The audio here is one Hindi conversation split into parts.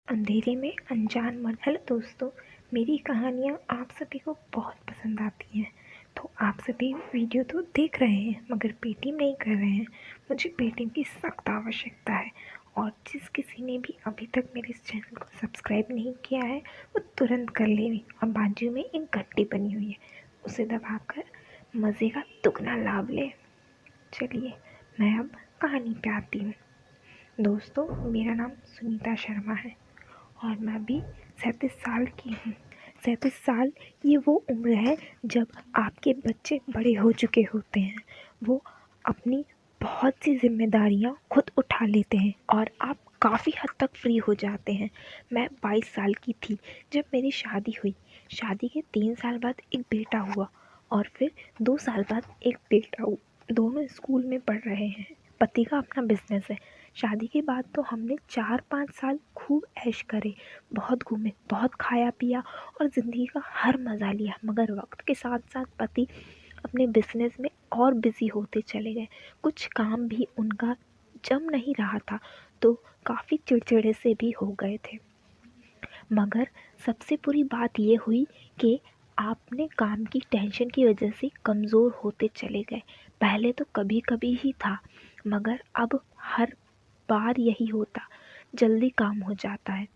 अंधेरे में अनजान मन। हेलो दोस्तों, मेरी कहानियाँ आप सभी को बहुत पसंद आती हैं। तो आप सभी वीडियो तो देख रहे हैं मगर पेटीएम नहीं कर रहे हैं। मुझे पेटीएम की सख्त आवश्यकता है और जिस किसी ने भी अभी तक मेरे इस चैनल को सब्सक्राइब नहीं किया है वो तुरंत कर ले। और बाजू में एक घंटी बनी हुई है, उसे दबाकर मज़े का दुगना लाभ ले। चलिए मैं अब कहानी पे आती हूँ। दोस्तों, मेरा नाम सुनीता शर्मा है और मैं अभी 37 साल की हूँ। 37 साल ये वो उम्र है जब आपके बच्चे बड़े हो चुके होते हैं। वो अपनी बहुत सी जिम्मेदारियाँ खुद उठा लेते हैं और आप काफ़ी हद तक फ्री हो जाते हैं। मैं 22 साल की थी जब मेरी शादी हुई। शादी के 3 साल बाद एक बेटा हुआ और फिर 2 साल बाद एक बेटा हुआ। दोनों स्कूल में पढ़ रहे हैं। पति का अपना बिजनेस है। शादी के बाद तो हमने 4-5 साल खूब ऐश करे, बहुत घूमे, बहुत खाया पिया और ज़िंदगी का हर मज़ा लिया। मगर वक्त के साथ साथ पति अपने बिजनेस में और बिज़ी होते चले गए। कुछ काम भी उनका जम नहीं रहा था तो काफ़ी चिड़चिड़े से भी हो गए थे। मगर सबसे बुरी बात ये हुई कि आपने काम की टेंशन की वजह से कमज़ोर होते चले गए। पहले तो कभी कभी ही था मगर अब हर बार यही होता। जल्दी काम हो जाता है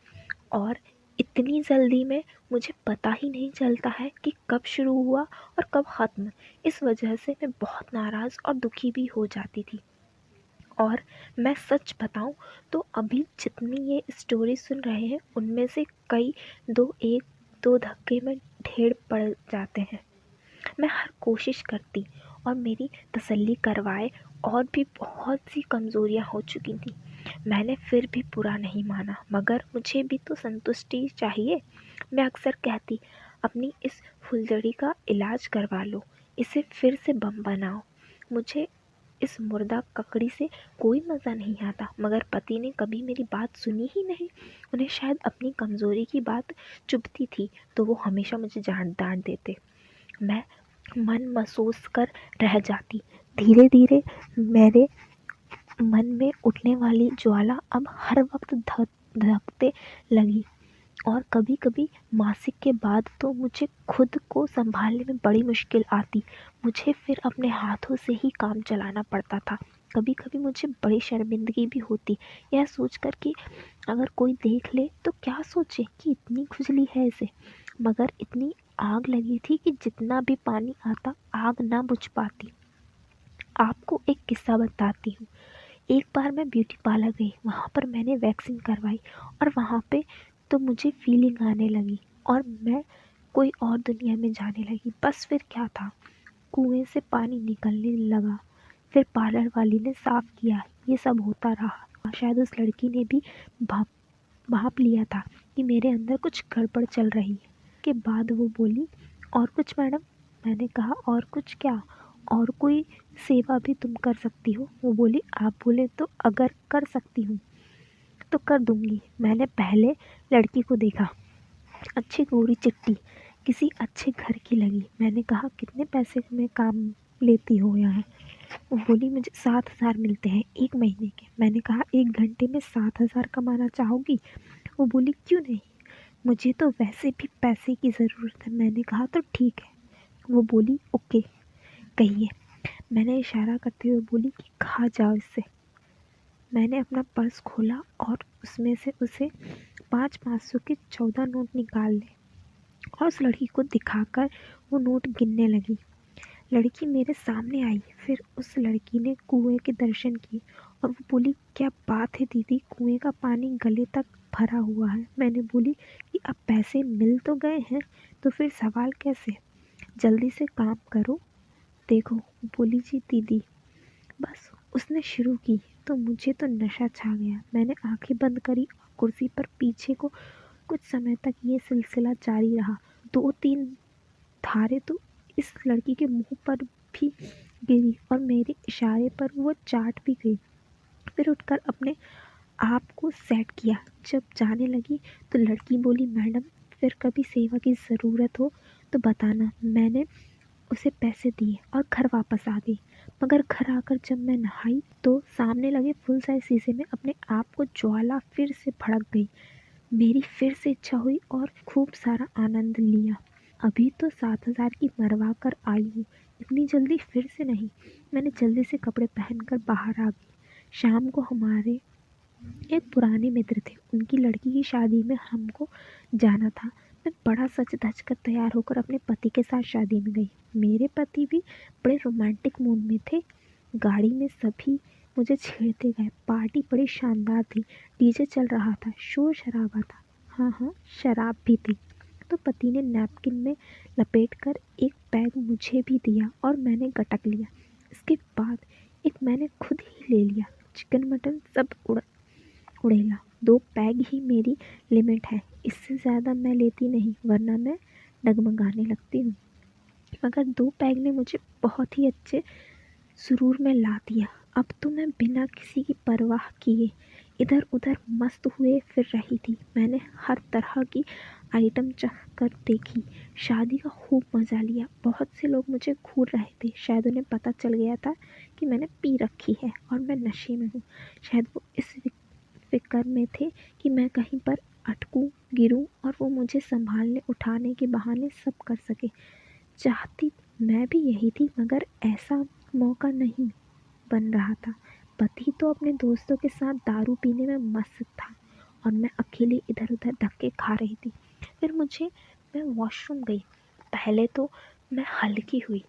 और इतनी जल्दी में मुझे पता ही नहीं चलता है कि कब शुरू हुआ और कब ख़त्म। इस वजह से मैं बहुत नाराज़ और दुखी भी हो जाती थी। और मैं सच बताऊं तो अभी जितनी ये स्टोरी सुन रहे हैं उनमें से कई एक दो धक्के में ढेर पड़ जाते हैं। मैं हर कोशिश करती और मेरी तसल्ली करवाए और भी बहुत सी कमज़ोरियाँ हो चुकी थी। मैंने फिर भी बुरा नहीं माना मगर मुझे भी तो संतुष्टि चाहिए। मैं अक्सर कहती, अपनी इस फुलझड़ी का इलाज करवा लो, इसे फिर से बम बनाओ। मुझे इस मुर्दा ककड़ी से कोई मज़ा नहीं आता। मगर पति ने कभी मेरी बात सुनी ही नहीं। उन्हें शायद अपनी कमज़ोरी की बात चुभती थी तो वो हमेशा मुझे डांट देते। मैं मन महसूस कर रह जाती। धीरे धीरे मेरे मन में उठने वाली ज्वाला अब हर वक्त धधकते लगी और कभी कभी मासिक के बाद तो मुझे खुद को संभालने में बड़ी मुश्किल आती। मुझे फिर अपने हाथों से ही काम चलाना पड़ता था। कभी कभी मुझे बड़ी शर्मिंदगी भी होती, यह सोचकर कि अगर कोई देख ले तो क्या सोचे कि इतनी खुजली है इसे। मगर इतनी आग लगी थी कि जितना भी पानी आता आग ना बुझ पाती। आपको एक किस्सा बताती हूँ। एक बार मैं ब्यूटी पार्लर गई, वहाँ पर मैंने वैक्सिंग करवाई और वहाँ पे तो मुझे फीलिंग आने लगी और मैं कोई और दुनिया में जाने लगी। बस फिर क्या था, कुएं से पानी निकलने लगा। फिर पार्लर वाली ने साफ किया। ये सब होता रहा। शायद उस लड़की ने भी भाप भाप लिया था कि मेरे अंदर कुछ गड़बड़ चल रही है। के बाद वो बोली, और कुछ मैडम? मैंने कहा, और कुछ क्या, और कोई सेवा भी तुम कर सकती हो? वो बोली, आप बोले तो अगर कर सकती हूँ तो कर दूंगी। मैंने पहले लड़की को देखा, अच्छी गोरी चिट्टी, किसी अच्छे घर की लगी। मैंने कहा, कितने पैसे में काम लेती हो यहाँ? वो बोली, मुझे 7,000 मिलते हैं 1 महीने के। मैंने कहा, 1 घंटे में 7,000 कमाना चाहोगी? वो बोली, क्यों नहीं, मुझे तो वैसे भी पैसे की ज़रूरत है। मैंने कहा, तो ठीक है। वो बोली, ओके, कहिए। मैंने इशारा करते हुए बोली कि खा जाओ इससे। मैंने अपना पर्स खोला और उसमें से उसे 500 के 14 नोट निकाल लिए और उस लड़की को दिखाकर वो नोट गिनने लगी। लड़की मेरे सामने आई। फिर उस लड़की ने कुएं के दर्शन किए और वो बोली, क्या बात है दीदी, कुएं का पानी गले तक भरा हुआ है। मैंने बोली कि अब पैसे मिल तो गए हैं तो फिर सवाल कैसे, जल्दी से काम करो। देखो, बोली, जी दीदी। बस उसने शुरू की तो मुझे तो नशा छा गया। मैंने आंखें बंद करी और कुर्सी पर पीछे को कुछ समय तक ये सिलसिला जारी रहा। 2-3 धारे तो इस लड़की के मुंह पर भी गिरी और मेरे इशारे पर वो चाट भी गई। फिर उठकर अपने आप को सेट किया। जब जाने लगी तो लड़की बोली, मैडम फिर कभी सेवा की ज़रूरत हो तो बताना। मैंने उसे पैसे दिए और घर वापस आ गई। मगर घर आकर जब मैं नहाई तो सामने लगे फुल साइज शीशे में अपने आप को ज्वाला फिर से भड़क गई। मेरी फिर से इच्छा हुई और खूब सारा आनंद लिया। अभी तो 7,000 की मरवा कर आई हूँ, इतनी जल्दी फिर से नहीं। मैंने जल्दी से कपड़े पहनकर बाहर आ गई। शाम को हमारे एक पुराने मित्र थे, उनकी लड़की की शादी में हमको जाना था। मैं बड़ा सच धज कर तैयार होकर अपने पति के साथ शादी में गई। मेरे पति भी बड़े रोमांटिक मूड में थे। गाड़ी में सभी मुझे छेड़ते गए। पार्टी बड़ी शानदार थी। डीजे चल रहा था, शोर शराबा था। हाँ हाँ, शराब भी थी। तो पति ने नैपकिन में लपेट कर एक पैग मुझे भी दिया और मैंने गटक लिया। इसके बाद एक मैंने खुद ही ले लिया। चिकन मटन सब उड़ेला। 2 पैग ही मेरी लिमिट है, इससे ज़्यादा मैं लेती नहीं, वरना मैं डगमगाने लगती हूँ। मगर 2 पैग ने मुझे बहुत ही अच्छे सुरूर में ला दिया। अब तो मैं बिना किसी की परवाह किए इधर उधर मस्त हुए फिर रही थी। मैंने हर तरह की आइटम चख कर देखी। शादी का खूब मज़ा लिया। बहुत से लोग मुझे घूर रहे थे। शायद उन्हें पता चल गया था कि मैंने पी रखी है और मैं नशे में हूँ। शायद वो इस फिक्र में थे कि मैं कहीं पर अटकूं, गिरूं और वो मुझे संभालने उठाने के बहाने सब कर सके। चाहती मैं भी यही थी, मगर ऐसा मौका नहीं बन रहा था। पति तो अपने दोस्तों के साथ दारू पीने में मस्त था और मैं अकेली इधर उधर धक्के खा रही थी। फिर मैं वॉशरूम गई। पहले तो मैं हल्की हुई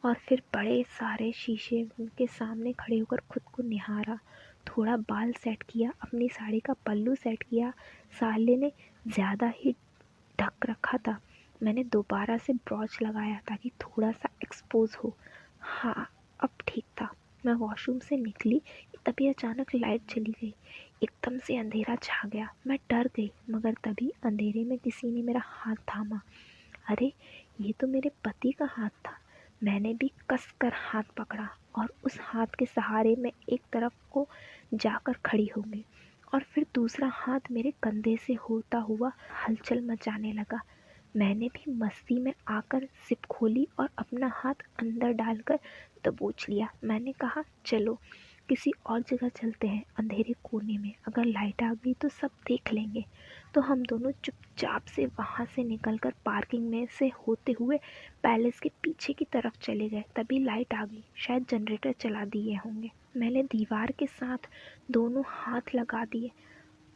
और फिर बड़े सारे शीशे के सामने खड़े होकर खुद को निहारा। थोड़ा बाल सेट किया, अपनी साड़ी का पल्लू सेट किया। साले ने ज़्यादा ही ढक रखा था। मैंने दोबारा से ब्रॉच लगाया ताकि थोड़ा सा एक्सपोज हो। हाँ, अब ठीक था। मैं वॉशरूम से निकली, तभी अचानक लाइट चली गई। एकदम से अंधेरा छा गया। मैं डर गई, मगर तभी अंधेरे में किसी ने मेरा हाथ थामा। अरे, ये तो मेरे पति का हाथ था। मैंने भी कस कर हाथ पकड़ा और उस हाथ के सहारे मैं एक तरफ को जाकर खड़ी हो गई और फिर दूसरा हाथ मेरे कंधे से होता हुआ हलचल मचाने लगा। मैंने भी मस्ती में आकर सिप खोली और अपना हाथ अंदर डालकर दबोच लिया। मैंने कहा, चलो किसी और जगह चलते हैं, अंधेरे कोने में। अगर लाइट आ गई तो सब देख लेंगे। तो हम दोनों चुपचाप से वहाँ से निकलकर पार्किंग में से होते हुए पैलेस के पीछे की तरफ चले गए। तभी लाइट आ गई। शायद जनरेटर चला दिए होंगे। मैंने दीवार के साथ दोनों हाथ लगा दिए।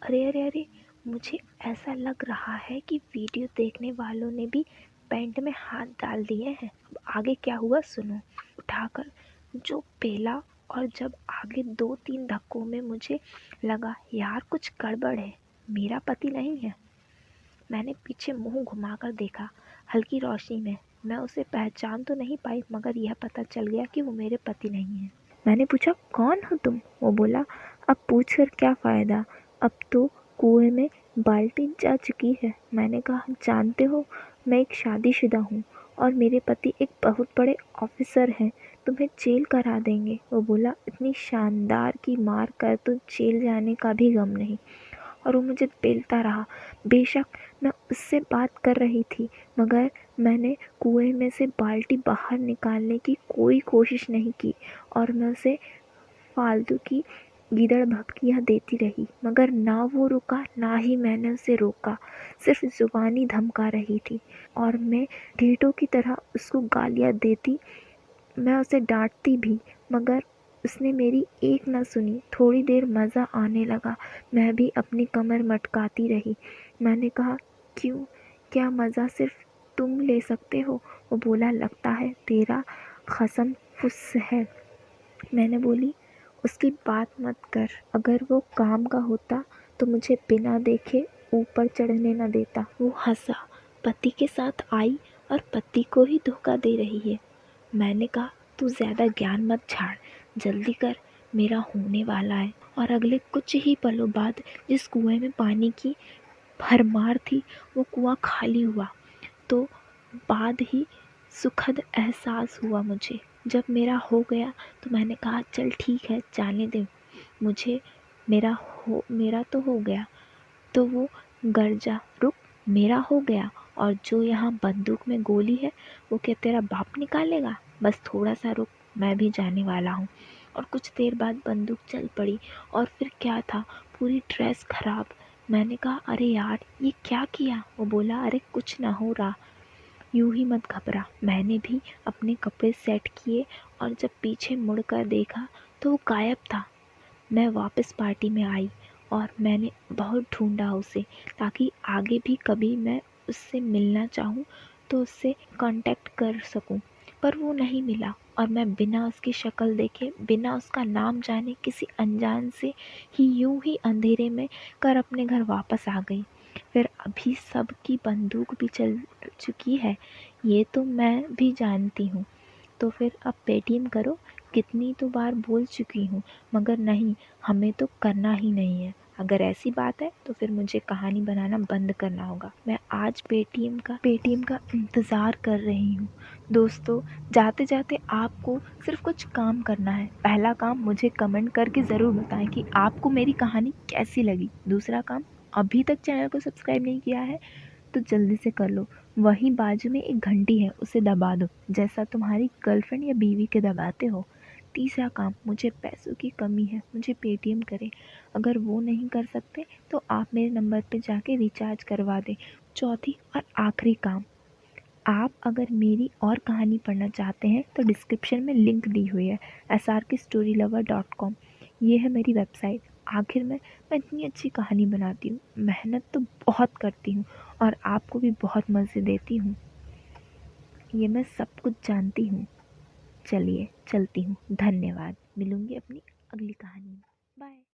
अरे अरे अरे, मुझे ऐसा लग रहा है कि वीडियो देखने वालों ने भी पैंट में हाथ डाल दिए हैं। अब आगे क्या हुआ सुनो। उठाकर जो पेला, और जब आगे 2-3 धक्कों में मुझे लगा यार कुछ गड़बड़ है, मेरा पति नहीं है। मैंने पीछे मुंह घुमाकर देखा। हल्की रोशनी में मैं उसे पहचान तो नहीं पाई, मगर यह पता चल गया कि वो मेरे पति नहीं है। मैंने पूछा, कौन हो तुम? वो बोला, अब पूछ कर क्या फ़ायदा, अब तो कुएं में बाल्टी जा चुकी है। मैंने कहा, जानते हो, मैं एक शादीशुदा हूँ और मेरे पति एक बहुत बड़े ऑफिसर हैं, तुम्हें जेल करा देंगे। वो बोला, इतनी शानदार की मार कर तो जेल जाने का भी गम नहीं। और वो मुझे पेलता रहा। बेशक मैं उससे बात कर रही थी, मगर मैंने कुएं में से बाल्टी बाहर निकालने की कोई कोशिश नहीं की और मैं उसे फालतू की गीदड़ भभकियाँ देती रही, मगर ना वो रुका, ना ही मैंने उसे रोका। सिर्फ ज़ुबानी धमका रही थी और मैं ढीठों की तरह उसको गालियाँ देती। मैं उसे डांटती भी, मगर उसने मेरी एक न सुनी। थोड़ी देर मज़ा आने लगा। मैं भी अपनी कमर मटकाती रही। मैंने कहा, क्यों, क्या मज़ा सिर्फ तुम ले सकते हो? वो बोला, लगता है तेरा खसम फुस है। मैंने बोली, उसकी बात मत कर। अगर वो काम का होता तो मुझे बिना देखे ऊपर चढ़ने न देता। वो हंसा। पति के साथ आई और पति को ही धोखा दे रही है। मैंने कहा, तू ज़्यादा ज्ञान मत झाड़, जल्दी कर, मेरा होने वाला है। और अगले कुछ ही पलों बाद जिस कुएं में पानी की भरमार थी, वो कुआं खाली हुआ। तो बाद ही सुखद एहसास हुआ मुझे। जब मेरा हो गया तो मैंने कहा, चल ठीक है, जाने दे मुझे, मेरा तो हो गया। तो वो गर्जा, रुक, मेरा हो गया, और जो यहाँ बंदूक में गोली है वो क्या तेरा बाप निकालेगा? बस थोड़ा सा रुक, मैं भी जाने वाला हूँ। और कुछ देर बाद बंदूक चल पड़ी और फिर क्या था, पूरी ड्रेस खराब, मैंने कहा अरे यार ये क्या किया। वो बोला अरे कुछ ना हो रहा, यूं ही मत घबरा। मैंने भी अपने कपड़े सेट किए और जब पीछे मुड़कर देखा तो वो गायब था। मैं वापस पार्टी में आई और मैंने बहुत ढूंढा उसे, ताकि आगे भी कभी मैं उससे मिलना चाहूँ तो उससे कांटेक्ट कर सकूँ, पर वो नहीं मिला। और मैं बिना उसकी शक्ल देखे, बिना उसका नाम जाने, किसी अनजान से ही यूं ही अंधेरे में कर अपने घर वापस आ गई। फिर अभी सबकी बंदूक भी चल चुकी है, ये तो मैं भी जानती हूँ। तो फिर अब पेटीएम करो। कितनी तो बार बोल चुकी हूँ, मगर नहीं, हमें तो करना ही नहीं है। अगर ऐसी बात है तो फिर मुझे कहानी बनाना बंद करना होगा। मैं आज पेटीएम का इंतज़ार कर रही हूँ। दोस्तों, जाते जाते आपको सिर्फ कुछ काम करना है। पहला काम, मुझे कमेंट करके ज़रूर बताएं कि आपको मेरी कहानी कैसी लगी। दूसरा काम, अभी तक चैनल को सब्सक्राइब नहीं किया है तो जल्दी से कर लो। वहीं बाजू में एक घंटी है, उसे दबा दो, जैसा तुम्हारी गर्लफ्रेंड या बीवी के दबाते हो। तीसरा काम, मुझे पैसों की कमी है, मुझे पेटीएम करें। अगर वो नहीं कर सकते तो आप मेरे नंबर पे जाके रिचार्ज करवा दें। चौथी और आखिरी काम, आप अगर मेरी और कहानी पढ़ना चाहते हैं तो डिस्क्रिप्शन में लिंक दी हुई है, srkstorylover.com। ये है मेरी वेबसाइट। आखिर में मैं इतनी अच्छी कहानी बनाती हूँ, मेहनत तो बहुत करती हूँ और आपको भी बहुत मज़े देती हूँ, ये मैं सब कुछ जानती हूँ। चलिए चलती हूँ, धन्यवाद। मिलूँगी अपनी अगली कहानी में। बाय।